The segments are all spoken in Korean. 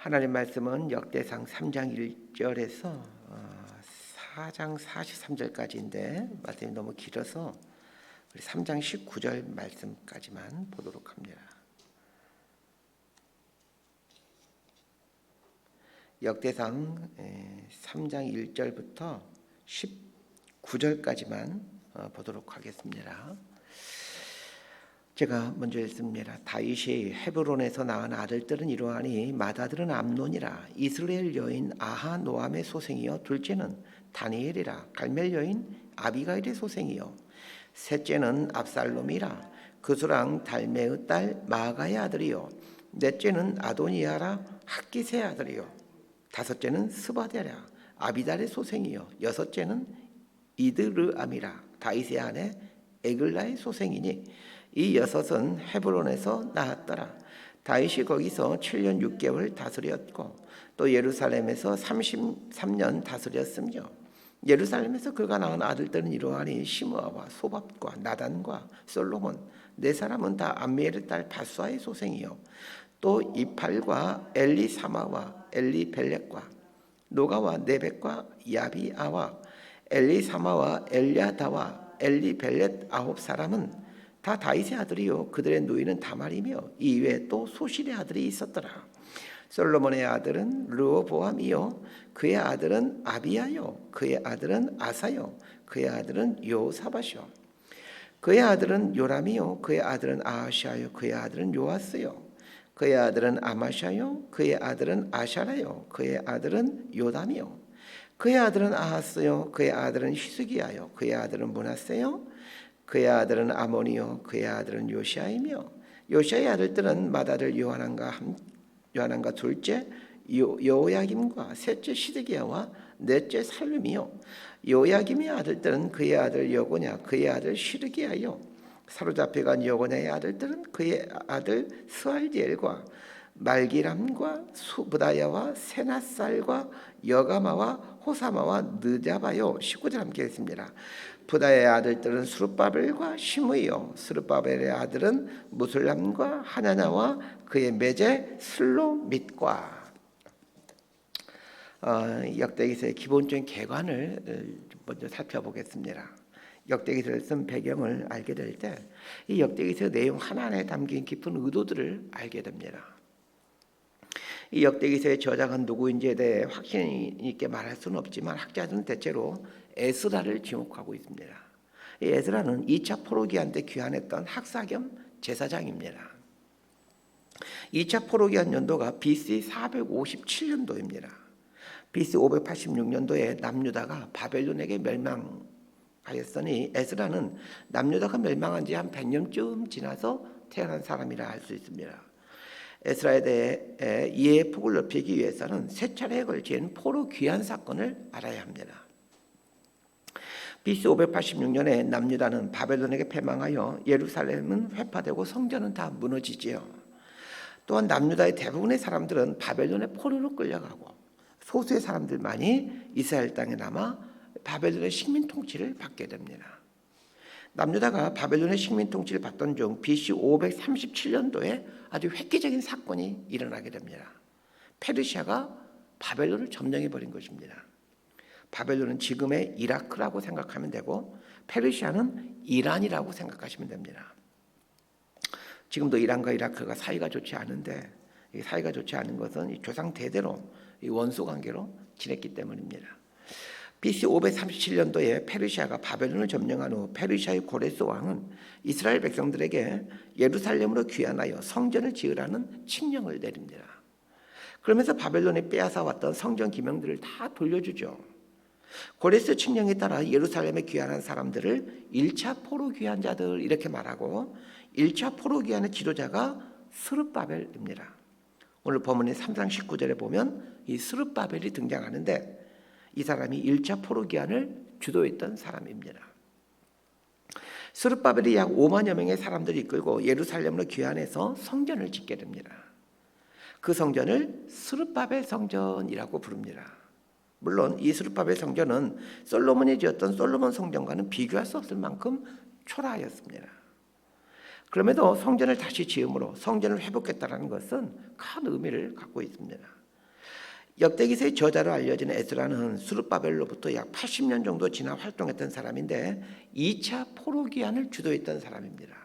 하나님 말씀은 역대상 3장 1절에서 4장 43절까지인데 말씀이 너무 길어서 우리 3장 19절 말씀까지만 보도록 합니다. 역대상 3장 1절부터 19절까지만 보도록 하겠습니다. 제가 먼저 읽습니다. 다윗이 헤브론에서 낳은 아들들은 이러하니 맏아들은 암논이라. 이스라엘 여인 아하노암의 소생이요 둘째는 다니엘이라. 갈멜 여인 아비가일의 소생이요 셋째는 압살롬이라. 그수랑 달메의 딸 마가의 아들이요 넷째는 아도니아라 학기스의 아들이요 다섯째는 스바데라 아비달의 소생이요 여섯째는 이드르암이라. 다윗의 아내 에글라의 소생이니 이 여섯은 헤브론에서 낳았더라. 다윗이 거기서 7년 6개월 다스렸고 또 예루살렘에서 33년 다스렸으며 예루살렘에서 그가 낳은 아들들은 이러하니 시므아와 소밥과 나단과 솔로몬 네 사람은 다 암미엘의 딸 바수아의 소생이요 또 이팔과 엘리사마와 엘리벨렉과 노가와 네벡과 야비아와 엘리사마와 엘야다와 엘리벨렛 아홉 사람은 다 다윗의 아들이요 그들의 누이는 다말이며 이외에 또 소실의 아들이 있었더라. 솔로몬의 아들은 르호보암이요 그의 아들은 아비야요 그의 아들은 아사요 그의 아들은 요사밧이요 그의 아들은 요람이요 그의 아들은 아하시아요 그의 아들은 요아스요 그의 아들은 아마샤요 그의 아들은 아샤라요 그의 아들은 요담이요 그의 아들은 아하스요 그의 아들은 히스기야요 그의 아들은 므낫세요 그의 아들은 아몬이요 그의 아들은 요시아이며 요시아의 아들들은 맏아들 요하난과 둘째 여호야김과 셋째 시드기야와 넷째 살룸이요 요야김의 아들들은 그의 아들 여고냐 그의 아들 시드기야요 사로잡혀간 여고냐의 아들들은 그의 아들 스알디엘과 말기람과 수브다야와 세나살과 여가마와 호사마와 느자바요 19절 함께 했습니다. 부다의 아들들은 스룹바벨과 시므이요 스룹바벨의 아들은 무술람과 하나냐와 그의 매제 슬로밋과 역대기서의 기본적인 개관을 먼저 살펴보겠습니다. 역대기서를 쓴 배경을 알게 될 때 이 역대기서 내용 하나하나에 담긴 깊은 의도들을 알게 됩니다. 이 역대기서의 저자가 누구인지에 대해 확신 있게 말할 수는 없지만 학자들은 대체로 에스라를 지목하고 있습니다. 이 에스라는 2차 포로기한 때 귀환했던 학사 겸 제사장입니다. 2차 포로기한 연도가 BC 457년도입니다. BC 586년도에 남유다가 바벨론에게 멸망하였으니 에스라는 남유다가 멸망한 지 한 100년쯤 지나서 태어난 사람이라 할 수 있습니다. 에스라에 대해 이해의 폭을 넓히기 위해서는 세 차례에 걸친 포로 귀환 사건을 알아야 합니다. BC 586년에 남유다는 바벨론에게 패망하여 예루살렘은 회파되고 성전은 다 무너지지요. 또한 남유다의 대부분의 사람들은 바벨론의 포로로 끌려가고 소수의 사람들만이 이스라엘 땅에 남아 바벨론의 식민 통치를 받게 됩니다. 남유다가 바벨론의 식민 통치를 받던 중 BC 537년도에 아주 획기적인 사건이 일어나게 됩니다. 페르시아가 바벨론을 점령해버린 것입니다. 바벨론은 지금의 이라크라고 생각하면 되고 페르시아는 이란이라고 생각하시면 됩니다. 지금도 이란과 이라크가 사이가 좋지 않은데 이 사이가 좋지 않은 것은 조상 대대로 이 원수 관계로 지냈기 때문입니다. BC 537년도에 페르시아가 바벨론을 점령한 후 페르시아의 고레스 왕은 이스라엘 백성들에게 예루살렘으로 귀환하여 성전을 지으라는 칙령을 내립니다. 그러면서 바벨론에 빼앗아왔던 성전 기명들을 다 돌려주죠. 고레스 칙령에 따라 예루살렘에 귀환한 사람들을 1차 포로 귀환자들 이렇게 말하고 1차 포로 귀환의 지도자가 스룹바벨입니다. 오늘 본문의 3장 19절에 보면 이 스룹바벨이 등장하는데 이 사람이 1차 포로 귀환을 주도했던 사람입니다. 스룹바벨이 약 5만여 명의 사람들을 이끌고 예루살렘으로 귀환해서 성전을 짓게 됩니다. 그 성전을 스룹바벨 성전이라고 부릅니다. 물론 이 스룹바벨 성전은 솔로몬이 지었던 솔로몬 성전과는 비교할 수 없을 만큼 초라하였습니다. 그럼에도 성전을 다시 지음으로 성전을 회복했다는 것은 큰 의미를 갖고 있습니다. 역대기서의 저자로 알려진 에스라는 스룹바벨로부터 약 80년 정도 지나 활동했던 사람인데 2차 포로기한을 주도했던 사람입니다.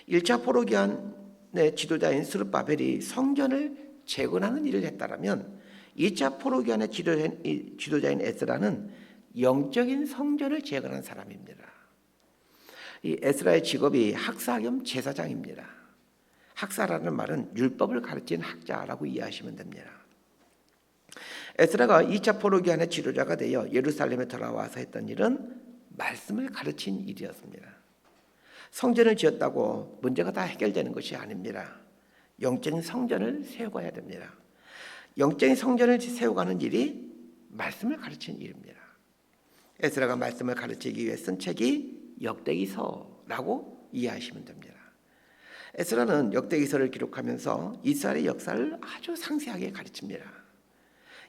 1차 포로기한의 지도자인 스룹바벨이 성전을 재건하는 일을 했다라면 2차 포로기한의 지도자인 에스라는 영적인 성전을 재건한 사람입니다. 이 에스라의 직업이 학사 겸 제사장입니다. 학사라는 말은 율법을 가르친 학자라고 이해하시면 됩니다. 에스라가 2차 포로기한의 지도자가 되어 예루살렘에 돌아와서 했던 일은 말씀을 가르친 일이었습니다. 성전을 지었다고 문제가 다 해결되는 것이 아닙니다. 영적인 성전을 세워가야 됩니다. 영적인 성전을 세워가는 일이 말씀을 가르치는 일입니다. 에스라가 말씀을 가르치기 위해 쓴 책이 역대기서라고 이해하시면 됩니다. 에스라는 역대기서를 기록하면서 이스라엘의 역사를 아주 상세하게 가르칩니다.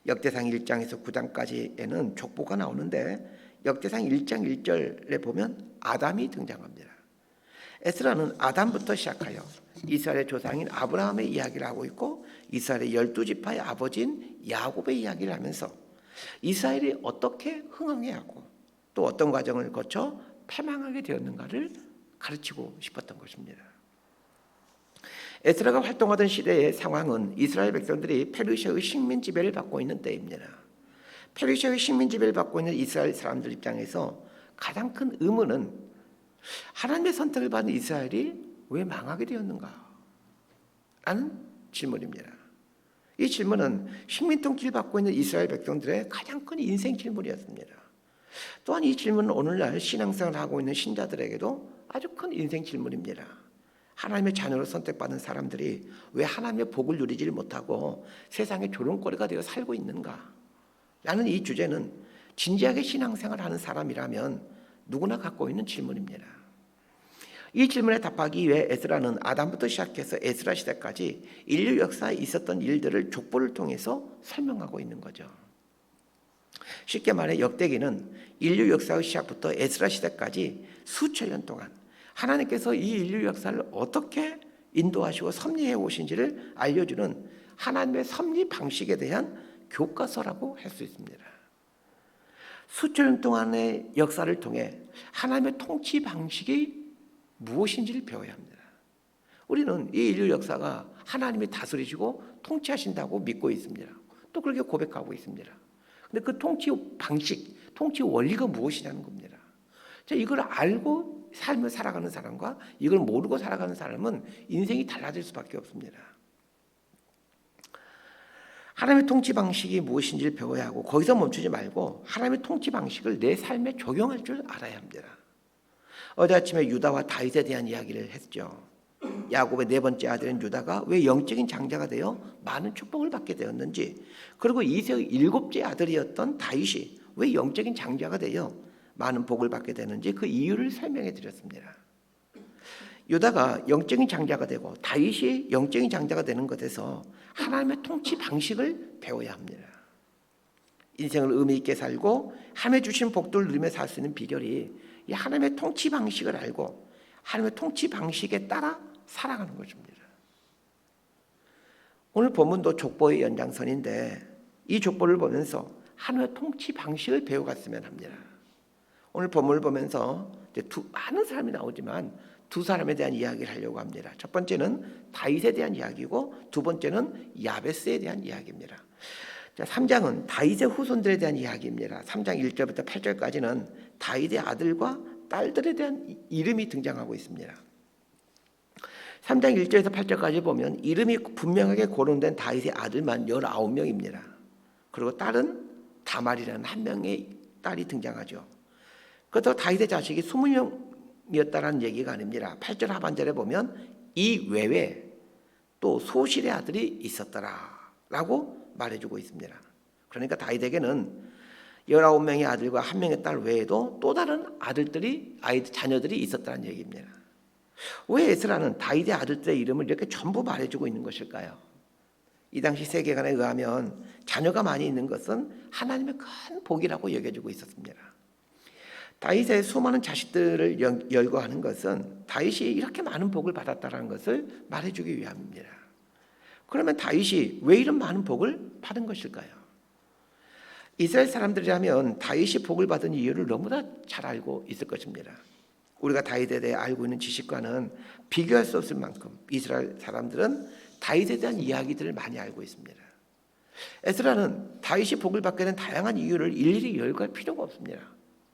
역대상 1장에서 9장까지에는 족보가 나오는데 역대상 1장 1절에 보면 아담이 등장합니다. 에스라는 아담부터 시작하여 이스라엘의 조상인 아브라함의 이야기를 하고 있고 이스라엘의 12지파의 아버지인 야곱의 이야기를 하면서 이스라엘이 어떻게 흥황해 하고 또 어떤 과정을 거쳐 패망하게 되었는가를 가르치고 싶었던 것입니다. 에스라가 활동하던 시대의 상황은 이스라엘 백성들이 페르시아의 식민 지배를 받고 있는 때입니다. 페르시아의 식민 지배를 받고 있는 이스라엘 사람들 입장에서 가장 큰 의문은 하나님의 선택을 받은 이스라엘이 왜 망하게 되었는가? 라는 질문입니다. 이 질문은 식민 통치를 받고 있는 이스라엘 백성들의 가장 큰 인생 질문이었습니다. 또한 이 질문은 오늘날 신앙생활을 하고 있는 신자들에게도 아주 큰 인생 질문입니다. 하나님의 자녀로 선택받은 사람들이 왜 하나님의 복을 누리지를 못하고 세상의 조롱거리가 되어 살고 있는가? 라는 이 주제는 진지하게 신앙생활을 하는 사람이라면 누구나 갖고 있는 질문입니다. 이 질문에 답하기 위해 에스라는 아담부터 시작해서 에스라 시대까지 인류 역사에 있었던 일들을 족보를 통해서 설명하고 있는 거죠. 쉽게 말해 역대기는 인류 역사의 시작부터 에스라 시대까지 수천 년 동안 하나님께서 이 인류 역사를 어떻게 인도하시고 섭리해 오신지를 알려주는 하나님의 섭리 방식에 대한 교과서라고 할 수 있습니다. 수천 년 동안의 역사를 통해 하나님의 통치 방식이 무엇인지를 배워야 합니다. 우리는 이 인류 역사가 하나님이 다스리시고 통치하신다고 믿고 있습니다. 또 그렇게 고백하고 있습니다. 근데 그 통치 방식, 통치 원리가 무엇이냐는 겁니다. 자, 이걸 알고 삶을 살아가는 사람과 이걸 모르고 살아가는 사람은 인생이 달라질 수밖에 없습니다. 하나님의 통치 방식이 무엇인지를 배워야 하고 거기서 멈추지 말고 하나님의 통치 방식을 내 삶에 적용할 줄 알아야 합니다. 어제 아침에 유다와 다윗에 대한 이야기를 했죠. 야곱의 네 번째 아들인 유다가 왜 영적인 장자가 되어 많은 축복을 받게 되었는지, 그리고 이세의 일곱째 아들이었던 다윗이 왜 영적인 장자가 되어 많은 복을 받게 되는지 그 이유를 설명해 드렸습니다. 유다가 영적인 장자가 되고 다윗이 영적인 장자가 되는 것에서 하나님의 통치 방식을 배워야 합니다. 인생을 의미 있게 살고 하나님의 주신 복들을 누리며 살 수 있는 비결이 이 하나님의 통치 방식을 알고 하나님의 통치 방식에 따라 살아가는 것입니다. 오늘 본문도 족보의 연장선인데 이 족보를 보면서 하나님의 통치 방식을 배워갔으면 합니다. 오늘 본문을 보면서 이제 많은 사람이 나오지만 두 사람에 대한 이야기를 하려고 합니다. 첫 번째는 다윗에 대한 이야기고 두 번째는 야베스에 대한 이야기입니다. 자, 3장은 다윗의 후손들에 대한 이야기입니다. 3장 1절부터 8절까지는 다윗의 아들과 딸들에 대한 이름이 등장하고 있습니다. 3장 1절에서 8절까지 보면 이름이 분명하게 거론된 다윗의 아들만 19명입니다. 그리고 딸은 다말이라는 한 명의 딸이 등장하죠. 그렇다고 다윗의 자식이 20명이었다는 얘기가 아닙니다. 8절 하반절에 보면 이 외에 또 소실의 아들이 있었더라라고 말해주고 있습니다. 그러니까 다윗에게는 19명의 아들과 한 명의 딸 외에도 또 다른 자녀들이 있었다는 얘기입니다. 왜 에스라는 다윗의 아들들의 이름을 이렇게 전부 말해주고 있는 것일까요? 이 당시 세계관에 의하면 자녀가 많이 있는 것은 하나님의 큰 복이라고 여겨지고 있었습니다. 다윗의 수많은 자식들을 열거하는 것은 다윗이 이렇게 많은 복을 받았다는 것을 말해주기 위함입니다. 그러면 다윗이 왜 이런 많은 복을 받은 것일까요? 이스라엘 사람들이라면 다윗이 복을 받은 이유를 너무나 잘 알고 있을 것입니다. 우리가 다윗에 대해 알고 있는 지식과는 비교할 수 없을 만큼 이스라엘 사람들은 다윗에 대한 이야기들을 많이 알고 있습니다. 에스라는 다윗이 복을 받게 된 다양한 이유를 일일이 열거할 필요가 없습니다.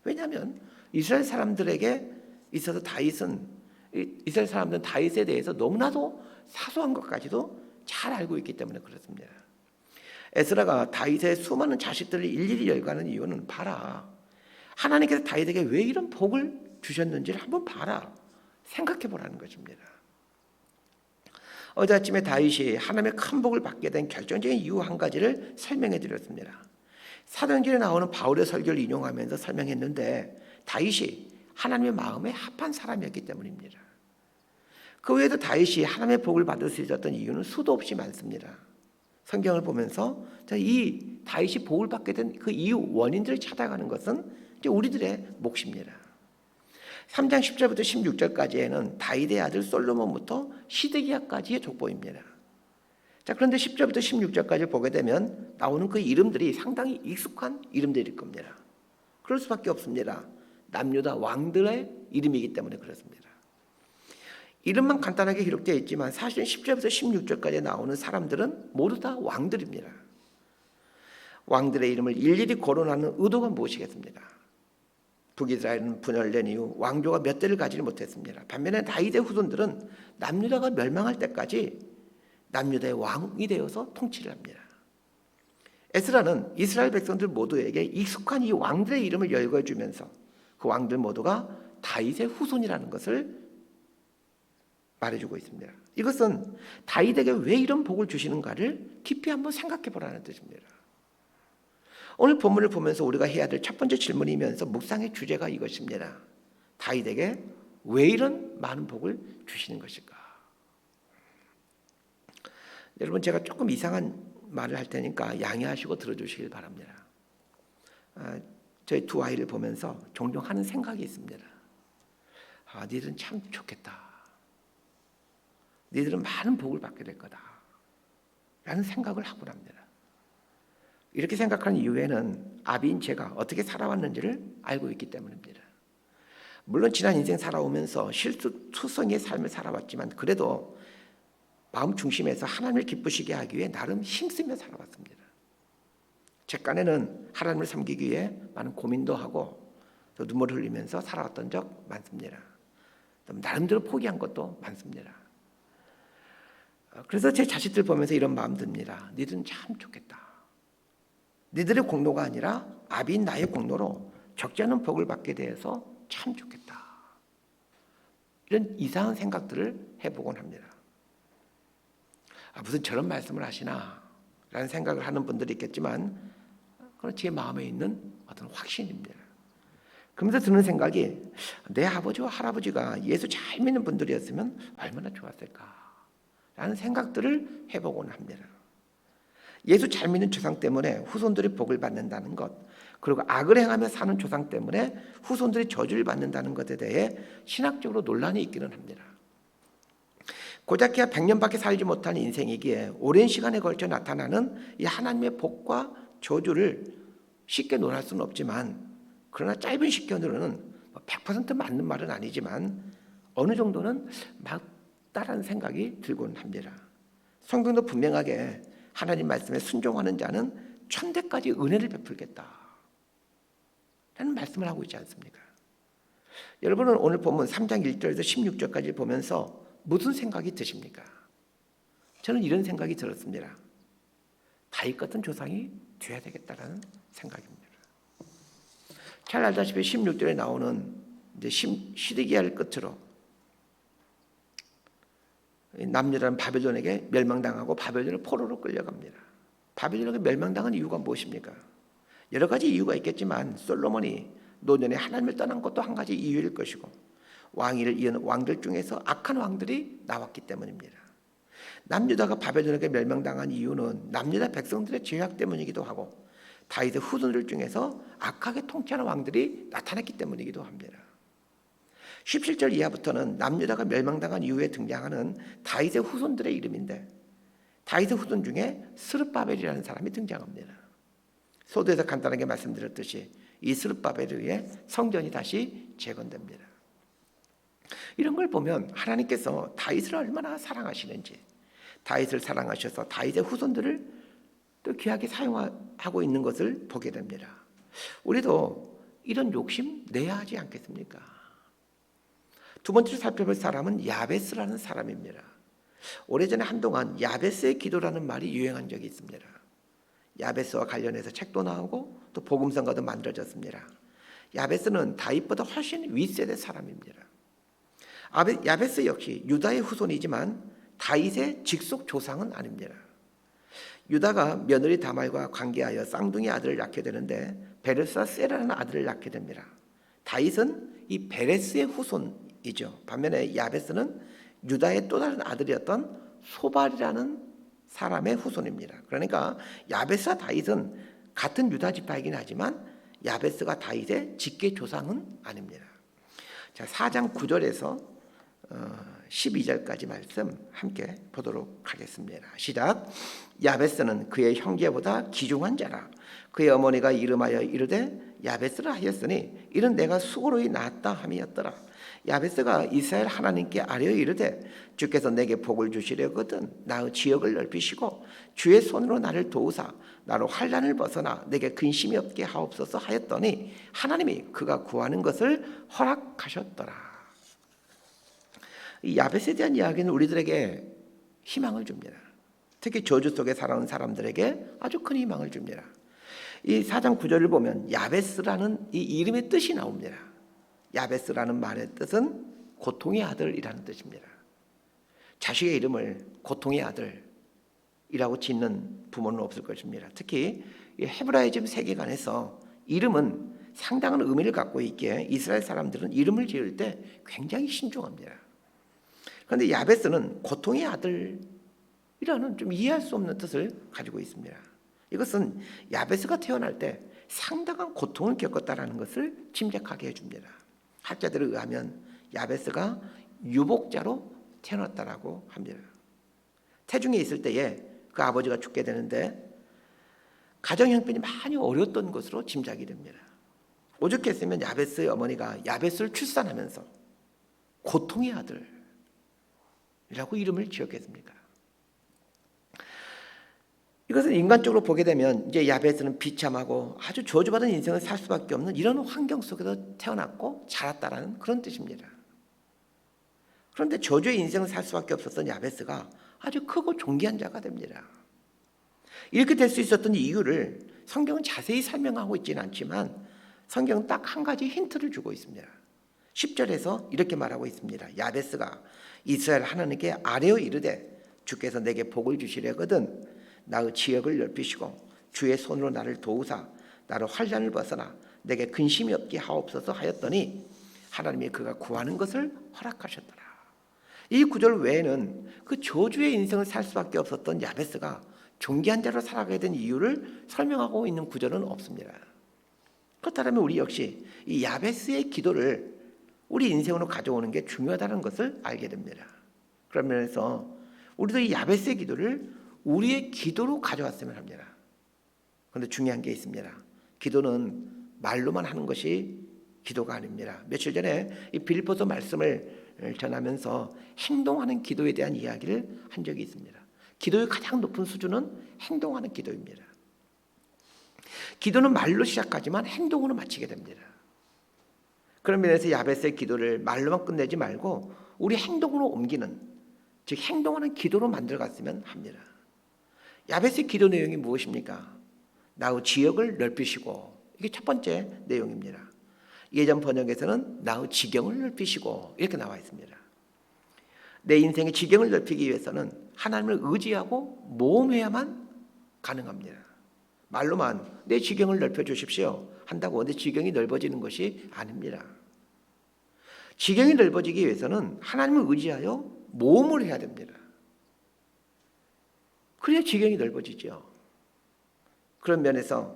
왜냐하면 이스라엘 사람들에게 있어서 이스라엘 사람들은 다윗에 대해서 너무나도 사소한 것까지도 잘 알고 있기 때문에 그렇습니다. 에스라가 다윗의 수많은 자식들을 일일이 열거하는 이유는 봐라, 하나님께서 다윗에게 왜 이런 복을 주셨는지를 한번 봐라, 생각해 보라는 것입니다. 어제 아침에 다윗이 하나님의 큰 복을 받게 된 결정적인 이유 한 가지를 설명해 드렸습니다. 사도행전에 나오는 바울의 설교를 인용하면서 설명했는데 다윗이 하나님의 마음에 합한 사람이었기 때문입니다. 그 외에도 다윗이 하나님의 복을 받을 수 있었던 이유는 수도 없이 많습니다. 성경을 보면서 이 다윗이 복을 받게 된 그 이유, 원인들을 찾아가는 것은 이제 우리들의 몫입니다. 3장 10절부터 16절까지에는 다윗의 아들 솔로몬부터 시드기야까지의 족보입니다. 자, 그런데 10절부터 16절까지 보게 되면 나오는 그 이름들이 상당히 익숙한 이름들일 겁니다. 그럴 수밖에 없습니다. 남유다 왕들의 이름이기 때문에 그렇습니다. 이름만 간단하게 기록되어 있지만 사실 10절부터 16절까지 나오는 사람들은 모두 다 왕들입니다. 왕들의 이름을 일일이 거론하는 의도가 무엇이겠습니까? 북이스라엘은 분열된 이후 왕조가 몇 대를 가지를 못했습니다. 반면에 다윗의 후손들은 남유다가 멸망할 때까지 남유다의 왕이 되어서 통치를 합니다. 에스라는 이스라엘 백성들 모두에게 익숙한 이 왕들의 이름을 열거해 주면서 그 왕들 모두가 다윗의 후손이라는 것을 말해주고 있습니다. 이것은 다윗에게 왜 이런 복을 주시는가를 깊이 한번 생각해 보라는 뜻입니다. 오늘 본문을 보면서 우리가 해야 될 첫 번째 질문이면서 묵상의 주제가 이것입니다. 다윗에게 왜 이런 많은 복을 주시는 것일까? 여러분, 제가 조금 이상한 말을 할 테니까 양해하시고 들어주시길 바랍니다. 저희 두 아이를 보면서 종종 하는 생각이 있습니다. 니들은 참 좋겠다. 니들은 많은 복을 받게 될 거다 라는 생각을 하곤 합니다. 이렇게 생각하는 이유에는 아비인 제가 어떻게 살아왔는지를 알고 있기 때문입니다. 물론 지난 인생 살아오면서 실수투성이의 삶을 살아왔지만 그래도 마음 중심에서 하나님을 기쁘시게 하기 위해 나름 힘쓰며 살아왔습니다. 제 깐에는 하나님을 섬기기 위해 많은 고민도 하고 또 눈물을 흘리면서 살아왔던 적 많습니다. 나름대로 포기한 것도 많습니다. 그래서 제 자식들 보면서 이런 마음 듭니다. 니들은 참 좋겠다. 니들의 공로가 아니라 아비인 나의 공로로 적지 않은 복을 받게 돼서 참 좋겠다. 이런 이상한 생각들을 해보곤 합니다. 무슨 저런 말씀을 하시나 라는 생각을 하는 분들이 있겠지만 그건 제 마음에 있는 어떤 확신입니다. 그러면서 드는 생각이 내 아버지와 할아버지가 예수 잘 믿는 분들이었으면 얼마나 좋았을까 라는 생각들을 해보곤 합니다. 예수 잘 믿는 조상 때문에 후손들이 복을 받는다는 것, 그리고 악을 행하며 사는 조상 때문에 후손들이 저주를 받는다는 것에 대해 신학적으로 논란이 있기는 합니다. 고작해야 100년밖에 살지 못한 인생이기에 오랜 시간에 걸쳐 나타나는 이 하나님의 복과 저주를 쉽게 논할 수는 없지만, 그러나 짧은 시간으로는 100% 맞는 말은 아니지만 어느 정도는 맞다라는 생각이 들곤 합니다. 성경도 분명하게 하나님 말씀에 순종하는 자는 천대까지 은혜를 베풀겠다 라는 말씀을 하고 있지 않습니까? 여러분은 오늘 본문 3장 1절에서 16절까지 보면서 무슨 생각이 드십니까? 저는 이런 생각이 들었습니다. 다윗 같은 조상이 돼야 되겠다라는 생각입니다. 잘 알다시피 16절에 나오는 이제 시드기야를 끝으로 남유다는 바벨론에게 멸망당하고 바벨론을 포로로 끌려갑니다. 바벨론에게 멸망당한 이유가 무엇입니까? 여러 가지 이유가 있겠지만 솔로몬이 노년에 하나님을 떠난 것도 한 가지 이유일 것이고 왕위를 이은 왕들 중에서 악한 왕들이 나왔기 때문입니다. 남유다가 바벨론에게 멸망당한 이유는 남유다 백성들의 죄악 때문이기도 하고 다윗의 후손들 중에서 악하게 통치하는 왕들이 나타났기 때문이기도 합니다. 17절 이하부터는 남유다가 멸망당한 이후에 등장하는 다윗의 후손들의 이름인데 다윗의 후손 중에 스룹바벨이라는 사람이 등장합니다. 소도에서 간단하게 말씀드렸듯이 이 스룹바벨에 의해 성전이 다시 재건됩니다. 이런 걸 보면 하나님께서 다윗을 얼마나 사랑하시는지, 다윗을 사랑하셔서 다윗의 후손들을 또 귀하게 사용하고 있는 것을 보게 됩니다. 우리도 이런 욕심 내야 하지 않겠습니까? 두 번째로 살펴볼 사람은 야베스라는 사람입니다. 오래전에 한동안 야베스의 기도라는 말이 유행한 적이 있습니다. 야베스와 관련해서 책도 나오고 또 복음성가도 만들어졌습니다. 야베스는 다윗보다 훨씬 윗세대 사람입니다. 야베스 역시 유다의 후손이지만 다윗의 직속 조상은 아닙니다. 유다가 며느리 다말과 관계하여 쌍둥이 아들을 낳게 되는데 베레스와 세라는 아들을 낳게 됩니다. 다윗은 이 베레스의 후손이죠. 반면에 야베스는 유다의 또 다른 아들이었던 소발이라는 사람의 후손입니다. 그러니까 야베스와 다윗은 같은 유다 지파이긴 하지만 야베스가 다윗의 직계 조상은 아닙니다. 자, 4장 9절에서 12절까지 말씀 함께 보도록 하겠습니다. 시작. 야베스는 그의 형제보다 귀중한 자라. 그의 어머니가 이름하여 이르되 야베스라 하였으니 이는 내가 수고로이 낳았다 함이었더라. 야베스가 이스라엘 하나님께 아뢰어 이르되 주께서 내게 복을 주시려거든 나의 지역을 넓히시고 주의 손으로 나를 도우사 나로 환난을 벗어나 내게 근심이 없게 하옵소서 하였더니 하나님이 그가 구하는 것을 허락하셨더라. 이 야베스에 대한 이야기는 우리들에게 희망을 줍니다. 특히 저주 속에 살아온 사람들에게 아주 큰 희망을 줍니다. 이 4장 9절을 보면 야베스라는 이 이름의 뜻이 나옵니다. 야베스라는 말의 뜻은 고통의 아들이라는 뜻입니다. 자식의 이름을 고통의 아들이라고 짓는 부모는 없을 것입니다. 특히 헤브라이즘 세계관에서 이름은 상당한 의미를 갖고 있기에 이스라엘 사람들은 이름을 지을 때 굉장히 신중합니다. 그런데 야베스는 고통의 아들이라는 좀 이해할 수 없는 뜻을 가지고 있습니다. 이것은 야베스가 태어날 때 상당한 고통을 겪었다는 것을 짐작하게 해줍니다. 학자들에 의하면 야베스가 유복자로 태어났다고 합니다. 태중에 있을 때에 그 아버지가 죽게 되는데 가정 형편이 많이 어려웠던 것으로 짐작이 됩니다. 오죽했으면 야베스의 어머니가 야베스를 출산하면서 고통의 아들이라고 이름을 지었겠습니까? 이것은 인간적으로 보게 되면 이제 야베스는 비참하고 아주 저주받은 인생을 살 수밖에 없는 이런 환경 속에서 태어났고 자랐다라는 그런 뜻입니다. 그런데 저주의 인생을 살 수밖에 없었던 야베스가 아주 크고 존귀한 자가 됩니다. 이렇게 될 수 있었던 이유를 성경은 자세히 설명하고 있지는 않지만 성경은 딱 한 가지 힌트를 주고 있습니다. 10절에서 이렇게 말하고 있습니다. 야베스가 이스라엘 하나님께 아뢰어 이르되 주께서 내게 복을 주시려거든 나의 지역을 넓히시고 주의 손으로 나를 도우사 나를 환난을 벗어나 내게 근심이 없게 하옵소서 하였더니 하나님이 그가 구하는 것을 허락하셨더라. 이 구절 외에는 그 저주의 인생을 살 수밖에 없었던 야베스가 존귀한 자로 살아가게 된 이유를 설명하고 있는 구절은 없습니다. 그렇다면 우리 역시 이 야베스의 기도를 우리 인생으로 가져오는 게 중요하다는 것을 알게 됩니다. 그런 면에서 우리도 이 야베스의 기도를 우리의 기도로 가져왔으면 합니다. 그런데 중요한 게 있습니다. 기도는 말로만 하는 것이 기도가 아닙니다. 며칠 전에 이 빌립보서 말씀을 전하면서 행동하는 기도에 대한 이야기를 한 적이 있습니다. 기도의 가장 높은 수준은 행동하는 기도입니다. 기도는 말로 시작하지만 행동으로 마치게 됩니다. 그런 면에서 야베스의 기도를 말로만 끝내지 말고 우리 행동으로 옮기는, 즉 행동하는 기도로 만들어갔으면 합니다. 야베스의 기도 내용이 무엇입니까? 나의 지역을 넓히시고, 이게 첫 번째 내용입니다. 예전 번역에서는 나의 지경을 넓히시고 이렇게 나와 있습니다. 내 인생의 지경을 넓히기 위해서는 하나님을 의지하고 모험해야만 가능합니다. 말로만 내 지경을 넓혀주십시오 한다고 내 지경이 넓어지는 것이 아닙니다. 지경이 넓어지기 위해서는 하나님을 의지하여 모험을 해야 됩니다. 그래야 지경이 넓어지죠. 그런 면에서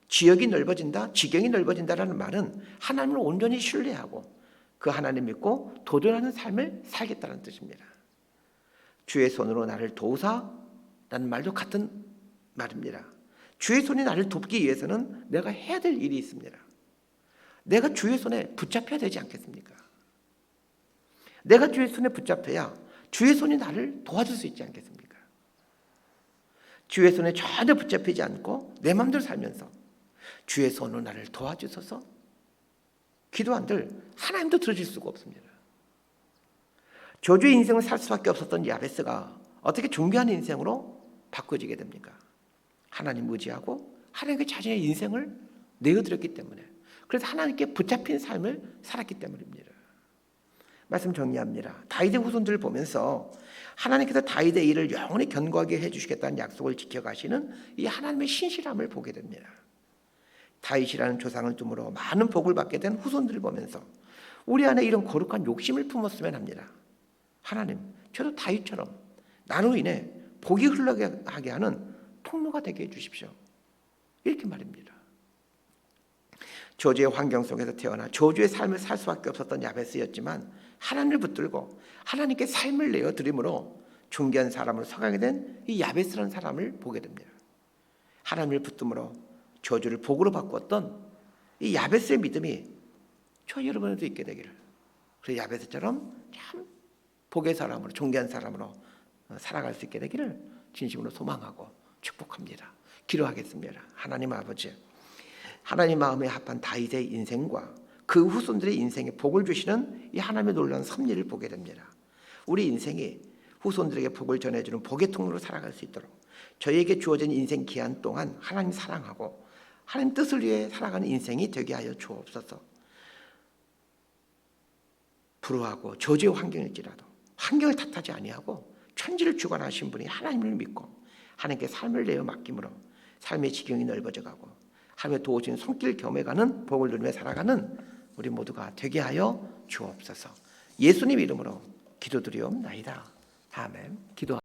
지역이 넓어진다, 지경이 넓어진다라는 말은 하나님을 온전히 신뢰하고 그 하나님 믿고 도전하는 삶을 살겠다는 뜻입니다. 주의 손으로 나를 도우사 라는 말도 같은 말입니다. 주의 손이 나를 돕기 위해서는 내가 해야 될 일이 있습니다. 내가 주의 손에 붙잡혀야 되지 않겠습니까? 내가 주의 손에 붙잡혀야 주의 손이 나를 도와줄 수 있지 않겠습니까? 주의 손에 전혀 붙잡히지 않고 내 마음대로 살면서 주의 손으로 나를 도와주소서 기도한들 하나님도 들어줄 수가 없습니다. 저주의 인생을 살 수밖에 없었던 야베스가 어떻게 존귀한 인생으로 바꿔지게 됩니까? 하나님 의지하고 하나님께 자신의 인생을 내어드렸기 때문에, 그래서 하나님께 붙잡힌 삶을 살았기 때문입니다. 말씀 정리합니다. 다윗의 후손들을 보면서 하나님께서 다윗의 일을 영원히 견고하게 해주시겠다는 약속을 지켜가시는 이 하나님의 신실함을 보게 됩니다. 다윗이라는 조상을 둠으로 많은 복을 받게 된 후손들을 보면서 우리 안에 이런 거룩한 욕심을 품었으면 합니다. 하나님, 저도 다윗처럼 나로 인해 복이 흘러가게 하는 통로가 되게 해주십시오. 이렇게 말입니다. 저주의 환경 속에서 태어나 저주의 삶을 살 수밖에 없었던 야베스였지만 하나님을 붙들고 하나님께 삶을 내어드림으로 존귀한 사람으로 서가게 된 이 야베스라는 사람을 보게 됩니다. 하나님을 붙듦으로 저주를 복으로 바꾸었던 이 야베스의 믿음이 저 여러분에도 있게 되기를, 그래서 야베스처럼 참 복의 사람으로 존귀한 사람으로 살아갈 수 있게 되기를 진심으로 소망하고 축복합니다. 기도하겠습니다. 하나님 아버지, 하나님 마음에 합한 다윗의 인생과 그 후손들의 인생에 복을 주시는 이 하나님의 놀라운 섭리를 보게 됩니다. 우리 인생이 후손들에게 복을 전해주는 복의 통로로 살아갈 수 있도록 저희에게 주어진 인생 기한 동안 하나님 사랑하고 하나님 뜻을 위해 살아가는 인생이 되게 하여 주옵소서. 불우하고 저주의 환경일지라도 환경을 탓하지 아니하고 천지를 주관하신 분이 하나님을 믿고 하나님께 삶을 내어 맡김으로 삶의 지경이 넓어져 가고 하나님의 도우신 손길 겸해가는 복을 누리며 살아가는 우리 모두가 되게 하여 주옵소서. 예수님 이름으로 기도드리옵나이다. 아멘. 기도.